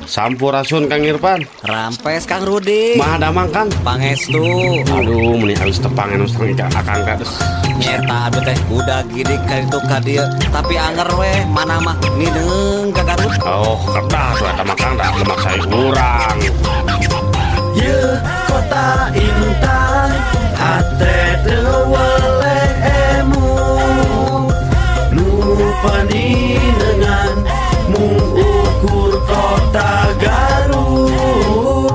Sampurasun Kang Irfan. Rampes Kang Rudi. Mah damang Kang. Pangestu. Aduh, meni halus tepangan usang ika akang kades. Nyeta aduh teh udah gidik ka itu ka dieu, tapi anger weh mana mah ngideung ka Garut. Oh, kedah tuh eta mah Kang dah lemak saya urang. Ye kota Intan hate teu weleh emu nu paninengan mung ukur kota Garut.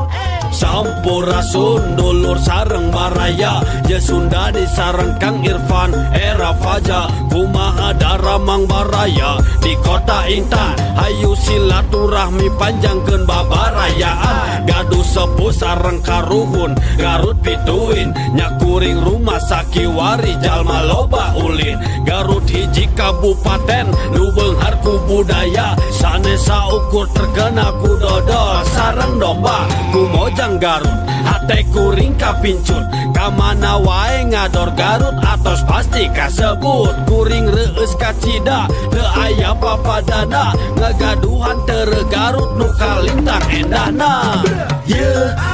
Sampurasun dulur sareng baraya je Sunda di sareng Kang Irfan era Faja kumaha daramang baraya di kota Intan hayu silaturahmi panjangkeun babarayaan gaduh sepuh sareng karuhun Garut pituin nyakuring rumah sakiwari jalma loba ulin Garut hiji kabupaten nu beunghar ku budaya sanesa ukur terkena ku dodol sareng domba kumojang Garut hate kuring kapincut kamana wae ngador Garut atos pasti kasebut kuring reueus kacida teu aya papadana ngagaduhan tere Garut nu kalintang endahna. Ye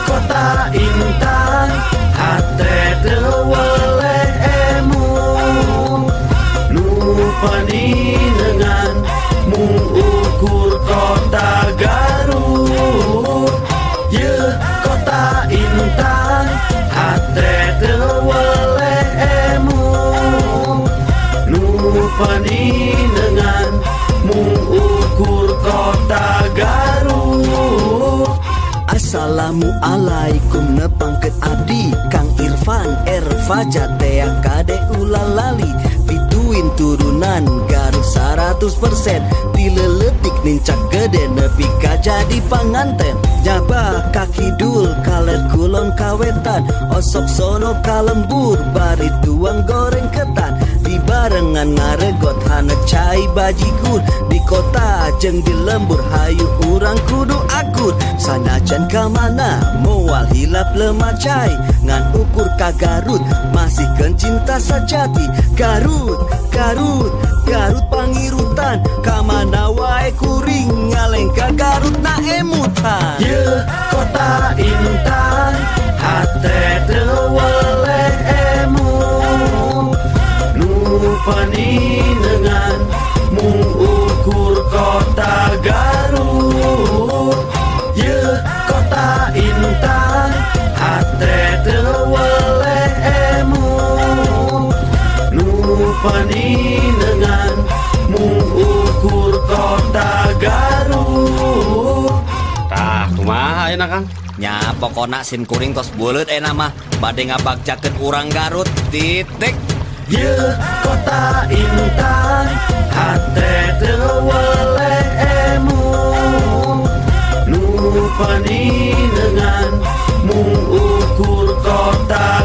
kota Intan hate teu weleh emu nu paninengan mung ukur kota Garut. Ye kota Intan hate teu weleh emu nu paninengan mung ukur kota Garut. Assalamualaikum nepangkeun abdi Kang Irfan Erfaja tea kade ulalali pituin turunan Garut 100% dileletik nincak gede nepi ka jadi panganten nyabah kaki dul kalet kulon kawetan osok sono kalembur bari tuang goreng ketan di barengan ngaregot hana cai bajigur di kota jeung di lembur hayu urang kudu akur sanajan kamana moal hilap lemah cai ngan ukur ka Garut masih cinta sajati Garut Garut Garut pangirutan kamana wae kuring ngaleng ka Garut na emutan. Ye kota Intan hate teu weleh emu nu paninengan mung ukur kota Garut. Ye kota Intan hate teu weleh emu nu paninengan mung ukur kota Garut. Tah, kumaha ayeuna Kang? Nya pokona sim kuring tos buleut mah bade ngabagjakeun urang Garut titik. Ye kota Intan hate teu weleh emu nu paninengan mung ukur kota